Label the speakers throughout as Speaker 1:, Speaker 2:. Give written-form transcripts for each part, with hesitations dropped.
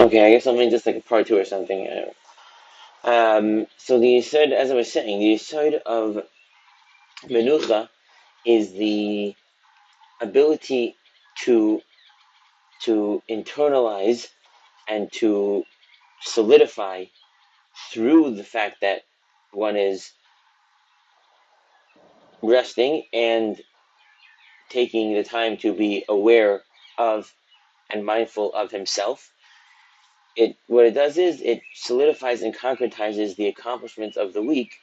Speaker 1: Okay, I guess I'll make this like a part two or something. So the yesod, as I was saying, the yesod of menucha is the ability to internalize and to solidify through the fact that one is resting and taking the time to be aware of and mindful of himself. What it does is it solidifies and concretizes the accomplishments of the week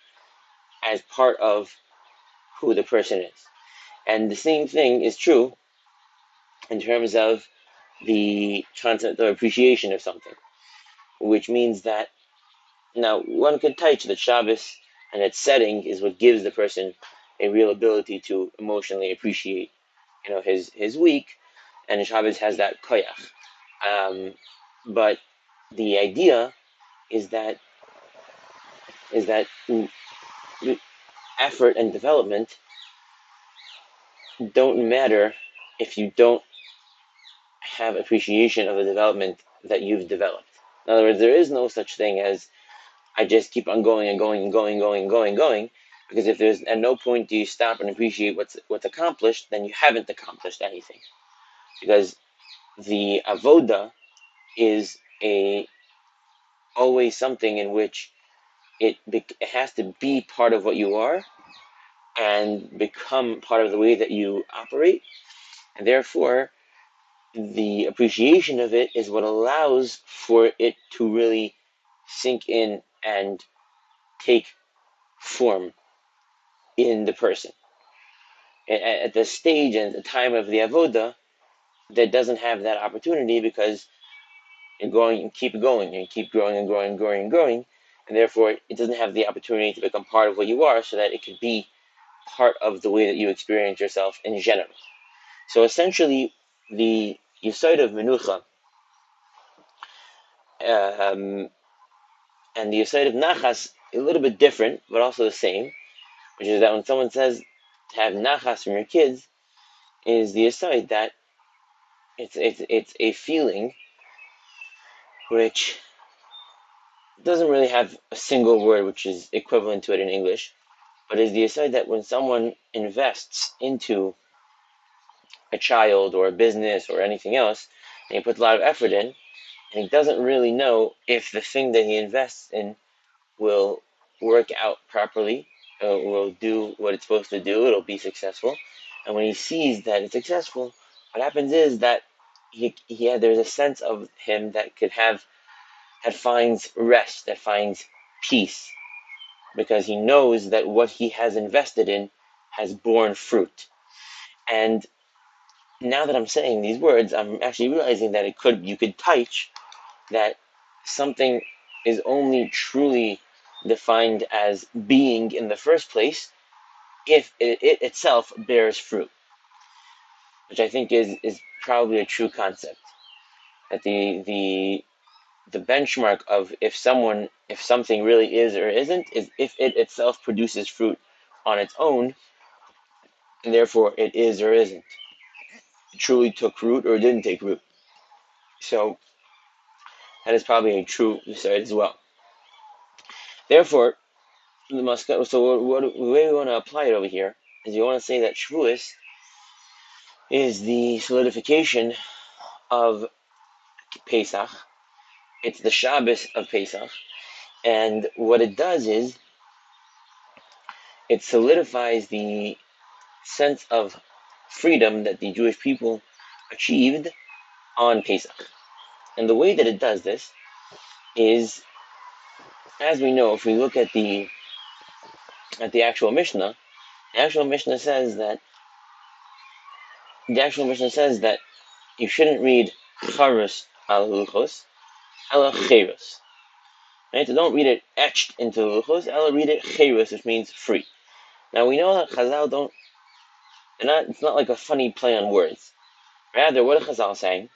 Speaker 1: as part of who the person is. And the same thing is true in terms of the concept of appreciation of something, which means that now one could touch that Shabbos and its setting is what gives the person a real ability to emotionally appreciate, his week, and Shabbos has that koyach. But the idea is that effort and development don't matter if you don't have appreciation of the development that you've developed. In other words, there is no such thing as I just keep on going and going and going and going and going and going, because if there's at no point do you stop and appreciate what's accomplished, then you haven't accomplished anything. Because the avoda is always something in which it has to be part of what you are and become part of the way that you operate, and therefore the appreciation of it is what allows for it to really sink in and take form in the person. At the stage and the time of the avoda, that doesn't have that opportunity because you're going and keep going and keep growing and growing and growing and growing, and therefore it doesn't have the opportunity to become part of what you are, so that it can be part of the way that you experience yourself in general. So essentially, the yesod of menucha and the yesod of nachas a little bit different, but also the same, which is that when someone says to have nachas from your kids, is the yesod that it's a feeling which doesn't really have a single word which is equivalent to it in English, but is the yesod that when someone invests into a child or a business or anything else, and he puts a lot of effort in, and he doesn't really know if the thing that he invests in will work out properly, will do what it's supposed to do, it'll be successful. And when he sees that it's successful, what happens is that there's a sense of him that finds rest, that finds peace, because he knows that what he has invested in has borne fruit. And now that I'm saying these words, I'm actually realizing that you could touch that something is only truly defined as being in the first place if it itself bears fruit, which I think is probably a true concept. That the benchmark of if something really is or isn't is if it itself produces fruit on its own, and therefore it is or isn't. It truly took root or didn't take root. So that is probably a true side as well. Therefore, the way we want to apply it over here is you want to say that Shavuos is the solidification of Pesach. It's the Shabbos of Pesach, and what it does is it solidifies the sense of freedom that the Jewish people achieved on Pesach. And the way that it does this is, as we know, if we look at the actual Mishnah, the actual Mishnah says that you shouldn't read Charus al Luchos, ela Cherus. Right? So don't read it etched into Luchos, ela read it Cherus, which means free. Now we know that Chazal it's not like a funny play on words. Rather, what are Chazal saying?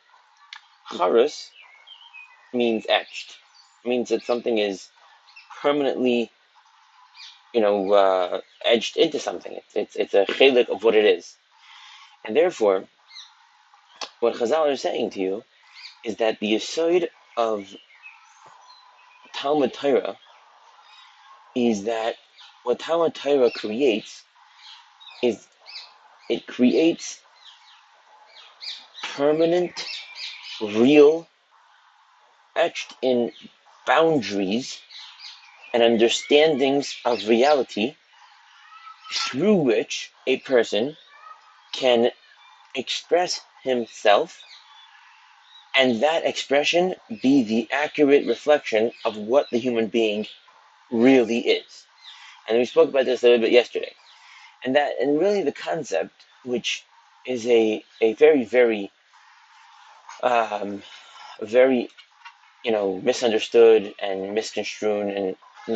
Speaker 1: Charus means etched. It means that something is permanently, edged into something. It's a chelik of what it is. And therefore, what Chazal are saying to you is that the yesod of Talmud Torah is that what Talmud Torah creates is it creates permanent, real, etched in boundaries and understandings of reality through which a person can express himself, and that expression be the accurate reflection of what the human being really is. And we spoke about this a little bit yesterday. And really the concept, which is a very, very very misunderstood and misconstrued and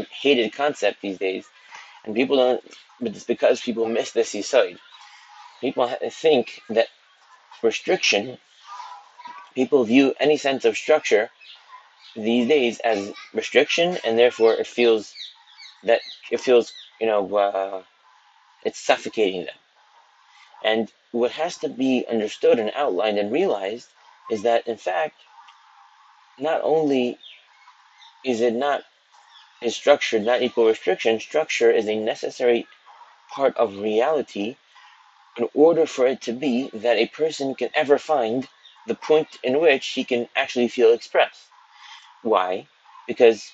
Speaker 1: hated concept these days, and people don't. But it's because people miss this aside. People think that restriction. People view any sense of structure these days as restriction, and therefore that it feels it's suffocating them. And what has to be understood and outlined and realized is that, in fact, not only is structure not equal restriction, structure is a necessary part of reality in order for it to be that a person can ever find the point in which he can actually feel expressed. Why? Because,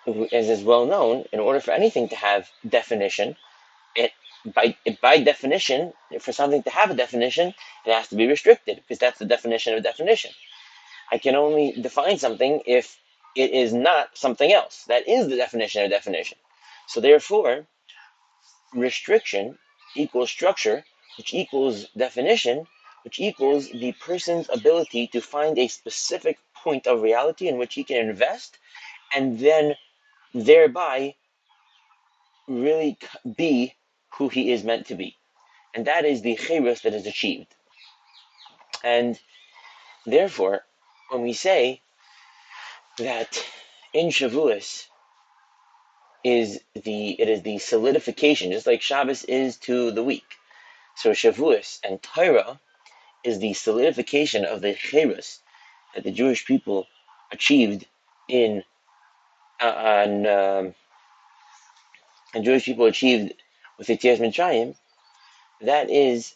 Speaker 1: as is well known, in order for anything to have definition, it by definition, for something to have a definition, it has to be restricted, because that's the definition of definition. I can only define something if it is not something else. That is the definition of definition. So therefore, restriction equals structure, which equals definition, which equals the person's ability to find a specific point of reality in which he can invest, and then thereby really be who he is meant to be. And that is the chayros that is achieved. And therefore, when we say that in Shavuos it is the solidification, just like Shabbos is to the week. So Shavuos and Torah is the solidification of the chayros that the Jewish people achieved and Jewish people achieved with Yetzias Mitzrayim. That is,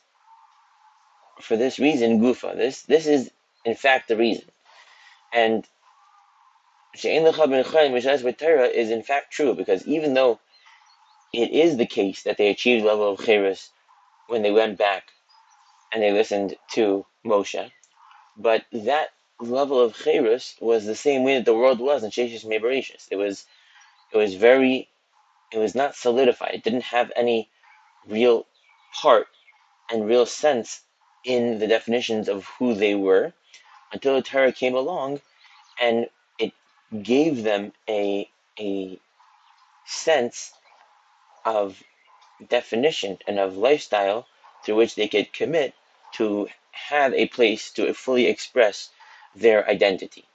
Speaker 1: for this reason, gufa. This is in fact the reason. And she'ein lecha ben chayim mishas b'Torah is in fact true, because even though it is the case that they achieved level of chayros when they went back and they listened to Moshe, but that level of chayros was the same way that the world was in Sheshes Yemei Bereshis. It was not solidified. It didn't have any real part and real sense in the definitions of who they were until the Torah came along, and it gave them a sense of definition and of lifestyle through which they could commit to have a place to fully express their identity.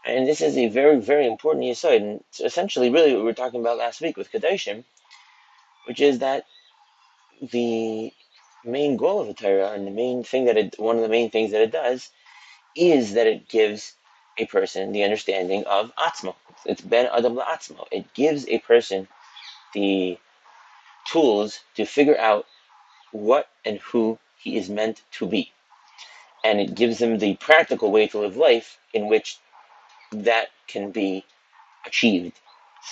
Speaker 1: And this is a very, very important yesod, and it's essentially really what we were talking about last week with Kedoshim, which is that the main goal of the Torah and one of the main things that it does is that it gives a person the understanding of Atzmo. It's Ben Adam LaAtzmo. It gives a person the tools to figure out what and who he is meant to be. And it gives him the practical way to live life in which that can be achieved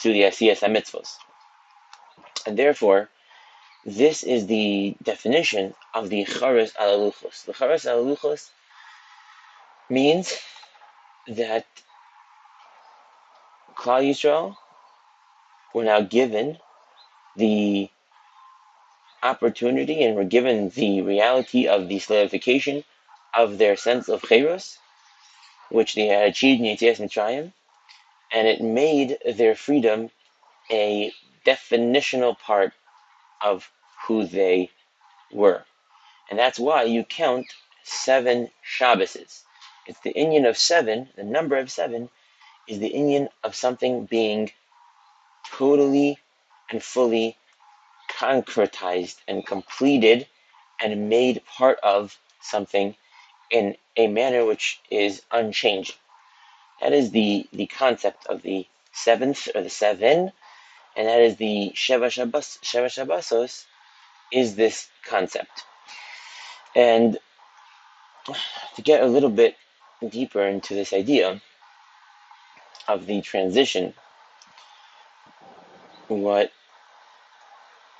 Speaker 1: through the Asiyas HaMitzvos. And therefore, this is the definition of the Charis al Luchos. The Charis al Luchos means that Klal Yisrael were now given the opportunity and were given the reality of the solidification of their sense of Chayros, which they had achieved in Yetzias Mitzrayim, and it made their freedom a definitional part of who they were. And that's why you count 7 Shabboses. It's the inyan of 7, the number of 7, is the inyan of something being totally and fully concretized and completed and made part of something in a manner which is unchanging. That is the concept of the seventh or the seven, and that is the Sheva Shabbosos is this concept. And to get a little bit deeper into this idea of the transition, what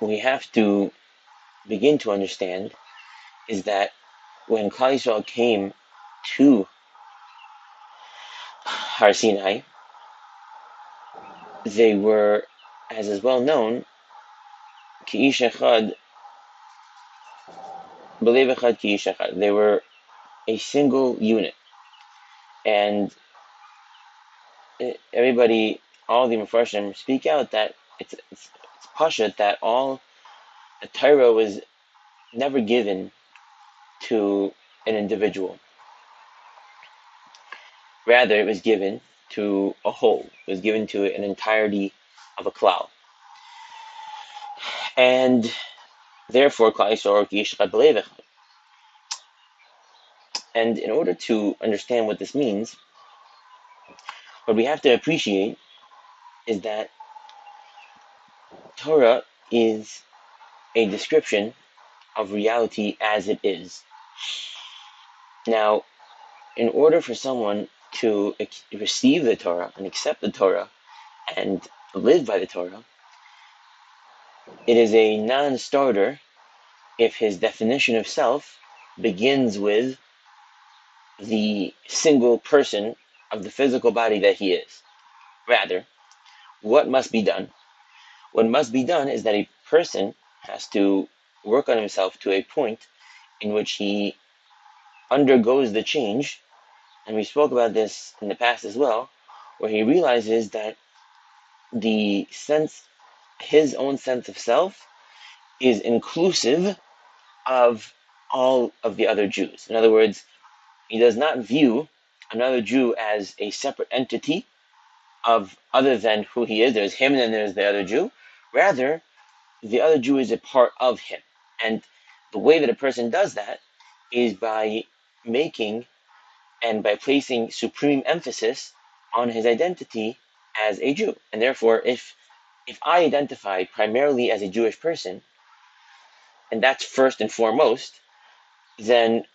Speaker 1: we have to begin to understand is that when Klal Yisrael came to Har Sinai, they were, as is well known, Ki'ish Echad, B'lev Echad Ki'ish Echad. They were a single unit, and everybody, all the Mefarshim speak out that it's pashut that all the Torah was never given to an individual. Rather, it was given to a whole. It was given to an entirety of a klal. And therefore, Klal Yisrael Yishchad B'lev Echad. And in order to understand what this means, what we have to appreciate is that Torah is a description of reality as it is. Now, in order for someone to receive the Torah and accept the Torah and live by the Torah, it is a non-starter if his definition of self begins with the single person of the physical body that he is. Rather, what must be done? What must be done is that a person has to work on himself to a point in which he undergoes the change, and we spoke about this in the past as well, where he realizes that his own sense of self is inclusive of all of the other Jews. In other words, he does not view another Jew as a separate entity of other than who he is. There's him and then there's the other Jew. Rather, the other Jew is a part of him. And the way that a person does that is by making and by placing supreme emphasis on his identity as a Jew. And therefore, if I identify primarily as a Jewish person, and that's first and foremost, then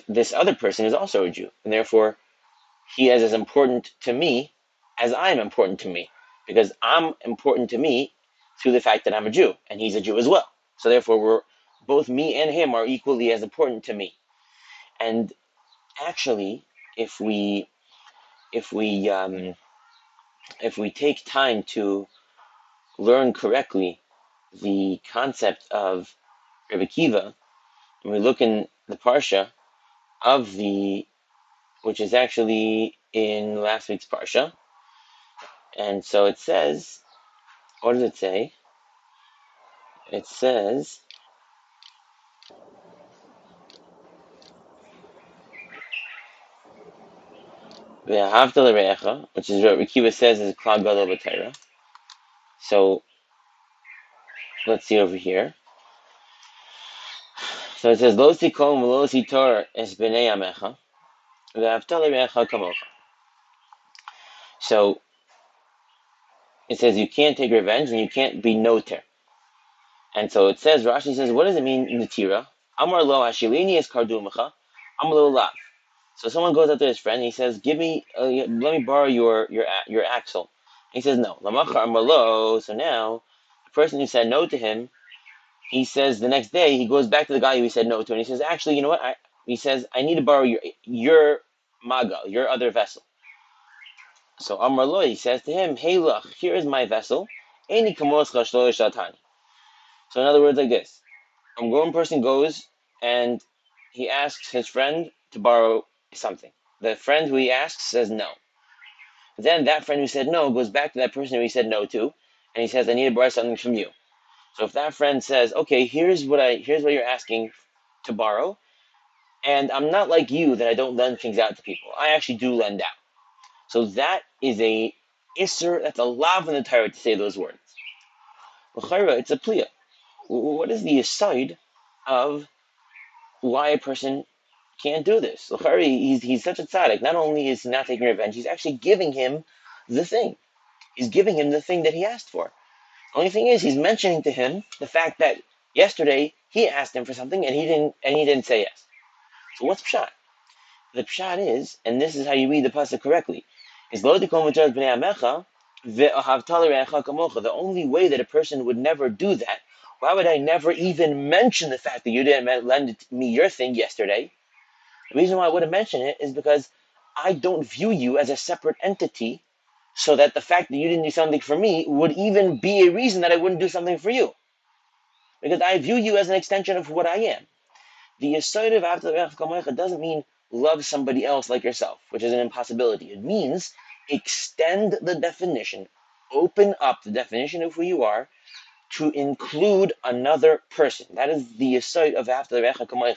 Speaker 1: this other person is also a Jew, and therefore he is as important to me as I am important to me, because I'm important to me through the fact that I'm a Jew, and he's a Jew as well. So therefore, both me and him are equally as important to me. And actually, if we take time to learn correctly the concept of Rebbe Kiva, and we look in the parsha of which is actually in last week's parsha, and so it says, what does it say? It says, "Ve'ahavta l're'echa," which is what Rebbe Kiva says is Klal Gadol b'Torah. So let's see over here. So it says, "Lo tikom v'lo titor es b'nei amecha, ve'ahavta l're'echa kamocha." So it says you can't take revenge and you can't be noter. And so it says, Rashi says, what does it mean in the Tira? Amar lo ashilini es kardumacha, amar lo lav. So someone goes up to his friend and he says, let me borrow your axle. And he says, no. Lamachar amar lo. So now, the person who said no to him, he says the next day, he goes back to the guy who he said no to, and he says, actually, you know what? He says, I need to borrow your magal, your other vessel. So Amar lo, he says to him, hey, look, here is my vessel. Eini kamoscha shlo shatani. So in other words, like this, a grown person goes and he asks his friend to borrow something. The friend who he asks says no. Then that friend who said no goes back to that person who he said no to, and he says, I need to borrow something from you. So if that friend says, okay, here's what you're asking to borrow, and I'm not like you that I don't lend things out to people. I actually do lend out. So that is a isser, that's a lav in the Torah to say those words. L'chayra, it's a pliya. What is the aside of why a person can't do this. He's such a tzaddik. Not only is he not taking revenge, he's actually giving him the thing. He's giving him the thing that he asked for. The only thing is, he's mentioning to him the fact that yesterday he asked him for something and he didn't say yes. So what's pshat? The pshat is, and this is how you read the pasuk correctly, is lo tikom v'toras b'nei amecha ve'ahavta l're'echa kamocha. The only way that a person would never do that, why would I never even mention the fact that you didn't lend me your thing yesterday? The reason why I wouldn't mention it is because I don't view you as a separate entity, so that the fact that you didn't do something for me would even be a reason that I wouldn't do something for you. Because I view you as an extension of what I am. The yesod of after the doesn't mean love somebody else like yourself, which is an impossibility. It means extend the definition, open up the definition of who you are to include another person. That is the yesod of after the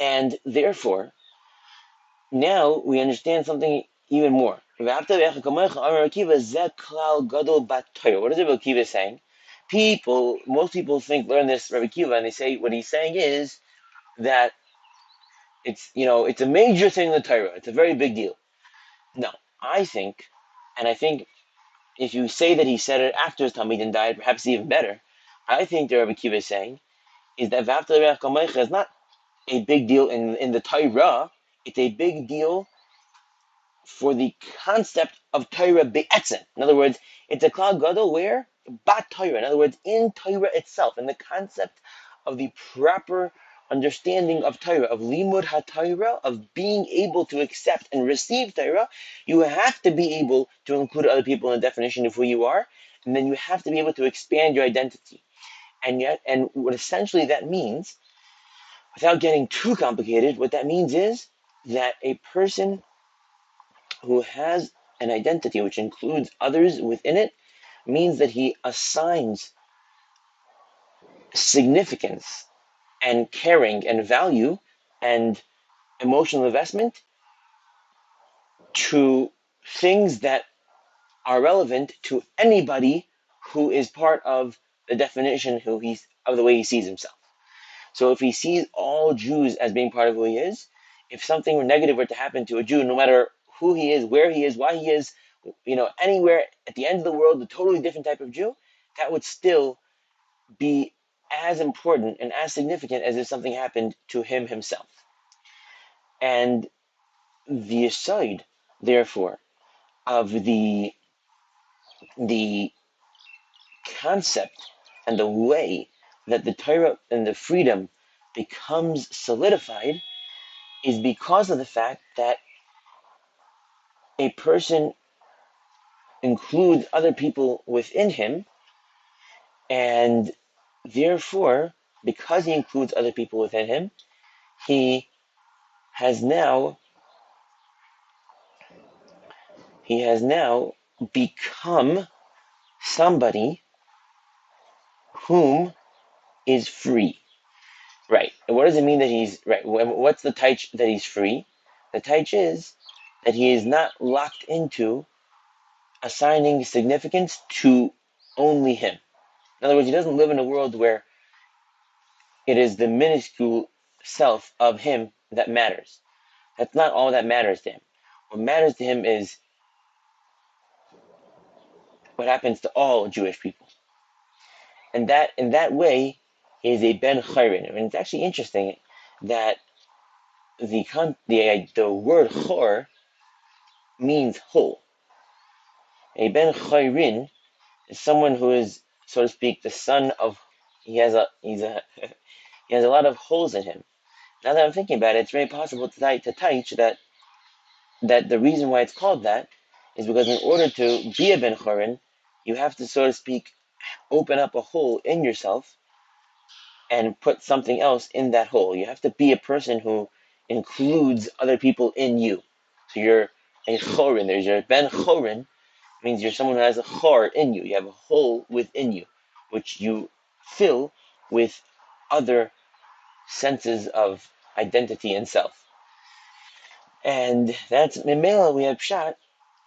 Speaker 1: and therefore, now we understand something even more. What is Rabbi Akiva saying? Most people learn this Rabbi Akiva, and they say what he's saying is that it's a major thing in the Torah. It's a very big deal. No, I think if you say that he said it after his Talmidim died, perhaps even better. I think the Rabbi Akiva is saying is that V'afta l'reach is not a big deal in the Torah. It's a big deal for the concept of Torah be'etzem. In other words, it's a klal gadol where bat Torah. In other words, in Torah itself, in the concept of the proper understanding of Torah, of limud ha-Torah, of being able to accept and receive Torah, you have to be able to include other people in the definition of who you are, and then you have to be able to expand your identity. And what essentially that means, without getting too complicated, what that means is that a person who has an identity which includes others within it means that he assigns significance and caring and value and emotional investment to things that are relevant to anybody who is part of the definition of the way he sees himself. So if he sees all Jews as being part of who he is, if something negative were to happen to a Jew, no matter who he is, where he is, why he is, anywhere at the end of the world, a totally different type of Jew, that would still be as important and as significant as if something happened to him himself. And the aside, therefore, of the concept and the way that the Torah and the freedom becomes solidified is because of the fact that a person includes other people within him, and therefore, because he includes other people within him, he has now become somebody whom is free. Right. And what does it mean that he's right? What's the taich that he's free? The taich is that he is not locked into assigning significance to only him. In other words, he doesn't live in a world where it is the minuscule self of him that matters. That's not all that matters to him. What matters to him is what happens to all Jewish people. And that in that way, he is a ben chayrin. And it's actually interesting that the word chor means whole. A ben chayrin is someone who is, so to speak, the son of. He has a lot of holes in him. Now that I'm thinking about it, it's very possible to teach that the reason why it's called that is because in order to be a ben chayrin, you have to, so to speak, open up a hole in yourself and put something else in that hole. You have to be a person who includes other people in you. So you're a chorin. There's your ben chorin, means you're someone who has a chor in you. You have a hole within you, which you fill with other senses of identity and self. And that's Mimela, we have pshat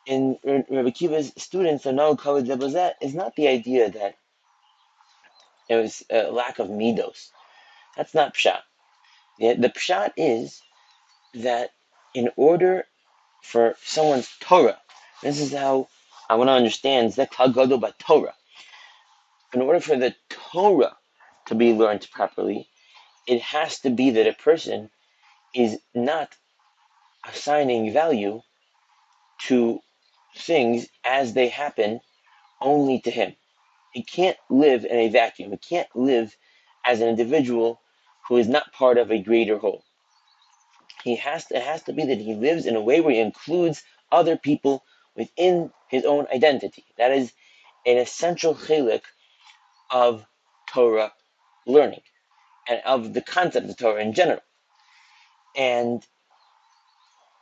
Speaker 1: in Rabbi Kiva's students are no kavod lebazet is not the idea that it was a lack of midos. That's not pshat. The pshat is that in order for someone's Torah, this is how I want to understand Zek HaGadol Torah. In order for the Torah to be learned properly, it has to be that a person is not assigning value to things as they happen only to him. He can't live in a vacuum. He can't live as an individual who is not part of a greater whole. It has to be that he lives in a way where he includes other people within his own identity. That is an essential chilek of Torah learning and of the concept of Torah in general. And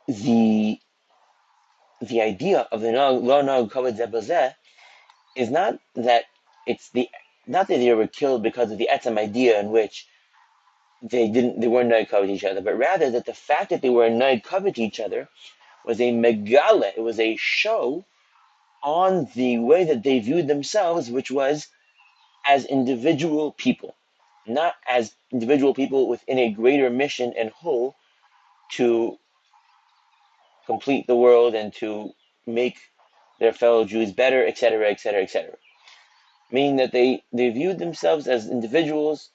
Speaker 1: the idea of the lo nog kavod zeh b'zeh is not that they were killed because of the etzem idea in which they weren't noig kavod each other, but rather that the fact that they were noig kavod each other was a megala, it was a show on the way that they viewed themselves, which was as individual people, not as individual people within a greater mission and whole to complete the world and to make their fellow Jews better, etc., etc., etc. Meaning that they viewed themselves as individuals,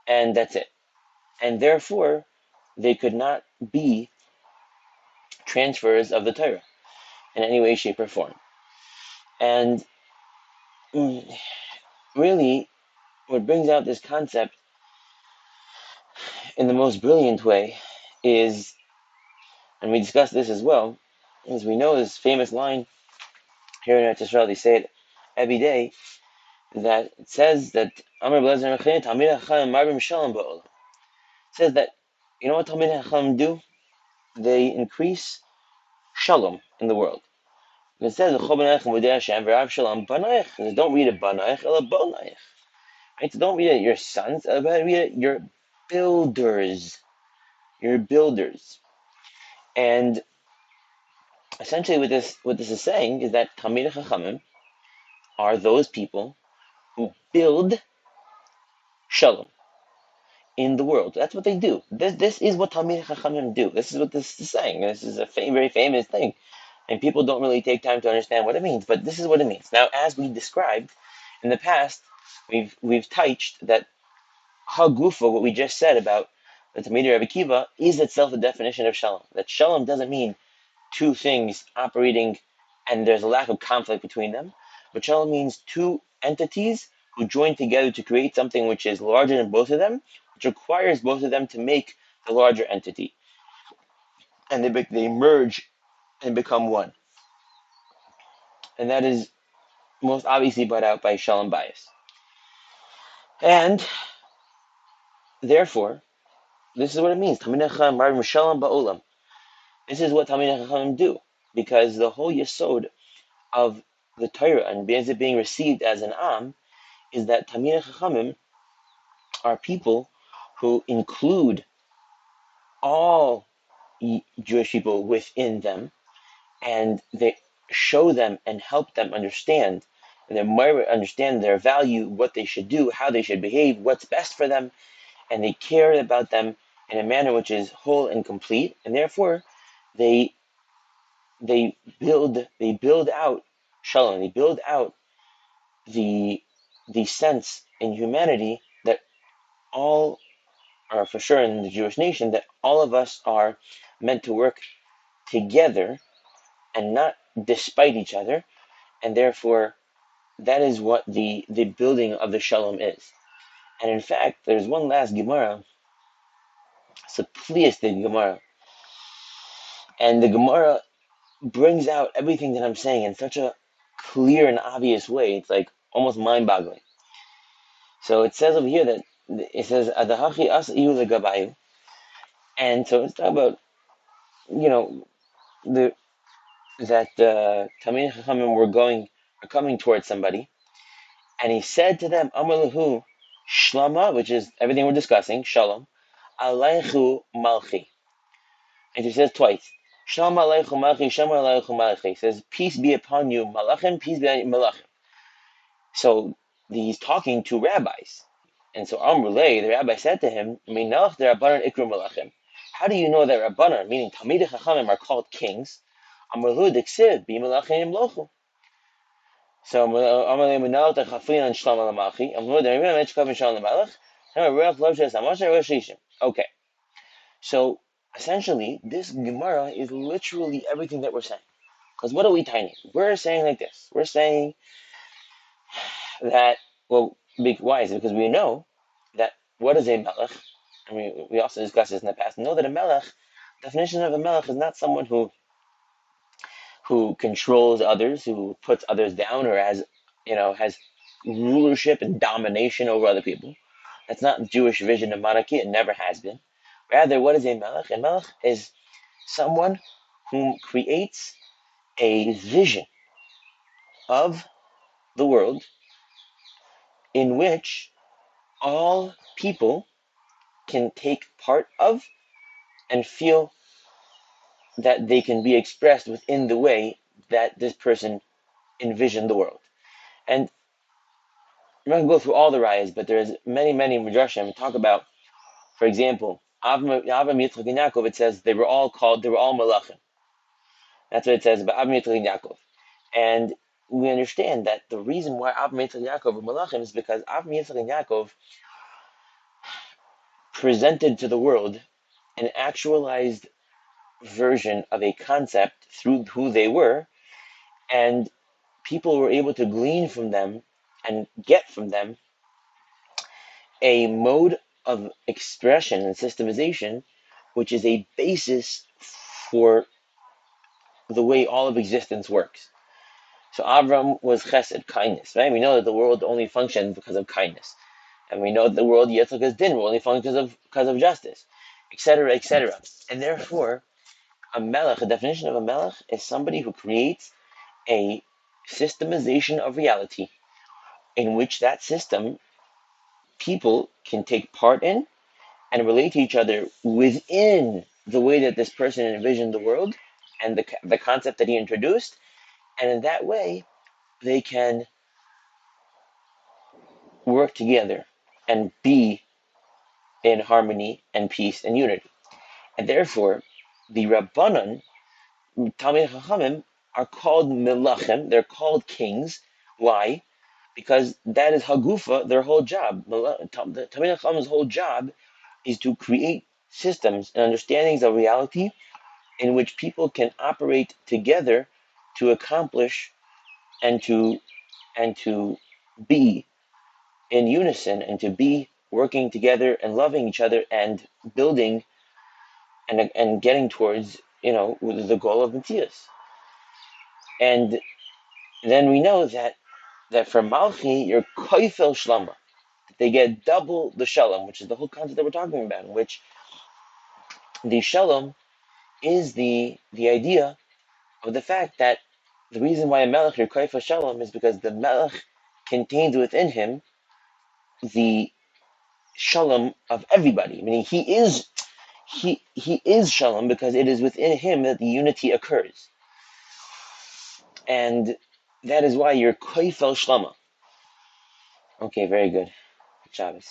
Speaker 1: and that's it. And therefore, they could not be transfers of the Torah in any way, shape, or form. And really, what brings out this concept in the most brilliant way is, and we discussed this as well, is we know this famous line here in Eretz Yisrael, they say it every day, that it says that Amar Blazer Talmid Chacham Marbim Shalom Ba'olam. It says that, you know what Talmid Chacham do? They increase shalom in the world. And it says, don't read it Banayach, ela Bonayach. Right? So don't read it your sons, but read it your builders. Your builders. And essentially what this is saying is that Talmidei Chachamim are those people who build shalom in the world. That's what they do. This is what Talmidei Chachamim do. This is what this is saying. This is a very famous thing. And people don't really take time to understand what it means, but this is what it means. Now, as we described in the past, we've touched that Hagufa, what we just said about the Talmidei Rebbe Kiva, is itself the definition of shalom. That shalom doesn't mean two things operating and there's a lack of conflict between them, but shalom means two entities who join together to create something which is larger than both of them, which requires both of them to make the larger entity. And they merge and become one. And that is most obviously brought out by Shalom Bayis. And therefore, this is what it means. Talmidei Chacham Marbim Shalom Ba'olam. This is what Talmidei Chacham do, because the whole yesod of the Torah and it being received as an Am is that Talmidei Chachamim are people who include all Jewish people within them, and they show them and help them understand, and they understand their value, what they should do, how they should behave, what's best for them, and they care about them in a manner which is whole and complete, and therefore they build out shalom, they build out the sense in humanity that all, or for sure in the Jewish nation, that all of us are meant to work together and not despite each other, and therefore that is what the building of the shalom is. And in fact, there's one last Gemara, it's a Pliastic Gemara, and the Gemara brings out everything that I'm saying in such a clear and obvious way. It's like almost mind-boggling. So it says over here that it says Adahachi as iyu legabayu, and so it's talking about, you know, that Talmidei Chachamim are coming towards somebody, and he said to them, Amar lahu Shlama, which is everything we're discussing, Shalom, Aleichu Malchi. And he says twice, Shalom Aleichu Malchi, Shalom Aleichu Malchi. He says, peace be upon you, Malachim, peace be upon you, Malachim. So he's talking to rabbis, And so Amrulay, the rabbi said to him, Minach de Rabbanan Ikru Malachim. How do you know that Rabbanan, meaning Talmidei Chachamim, are called kings? Amrulu Diksiv, Bi Malachim Lochu. So Amrulay Minach de Chafin and Shlam Alamachi, Amrulu de Rabbanan Echkav and Shlam Alamalach, okay. So essentially, this Gemara is literally everything that we're saying. Because what are we tiny? We're saying like this. We're saying that, well, why is it? Because we know that what is a melech? I mean, we also discussed this in the past. Know that a melech, definition of a melech is not someone who controls others, who puts others down, or has rulership and domination over other people. That's not Jewish vision of monarchy. It never has been. Rather, what is a melech? A melech is someone who creates a vision of the world in which all people can take part of and feel that they can be expressed within the way that this person envisioned the world. And I'm not going to go through all the rayas, but there's many midrashim talk about, for example, Avram, Yitzchak, and Yaakov. It says they were all malachim. That's what it says about Avram, Yitzchak, and Yaakov. And we understand that the reason why Avram, Yitzchak, and Yaakov were malachim is because Avram, Yitzchak, and Yaakov presented to the world an actualized version of a concept through who they were, and people were able to glean from them and get from them a mode of expression and systemization which is a basis for the way all of existence works. So Avram was chesed, kindness, right? We know that the world only functions because of kindness. And we know that the world, Yitzchak, is din, only functions because of justice, etc., etc. And therefore, a melech, a definition of a melech, is somebody who creates a systemization of reality in which that system people can take part in and relate to each other within the way that this person envisioned the world and the concept that he introduced. And in that way, they can work together and be in harmony and peace and unity. And therefore, the Rabbanan, Talmidei Chachamim, are called Melachim, they're called kings. Why? Because that is Hagufa, their whole job. Talmidei Chachamim's whole job is to create systems and understandings of reality in which people can operate together to accomplish and to be in unison and to be working together and loving each other and building and getting towards the goal of Matthias. And then we know that for Malchi, you're koifel shlama. They get double the shalom, which is the whole concept that we're talking about, in which the shalom is the idea of the fact that the reason why a melech you're koifel shalom is because the melech contains within him the shalom of everybody, meaning he is shalom because it is within him that the unity occurs. And that is why you're koifel shlama. Okay, very good. Shabbos.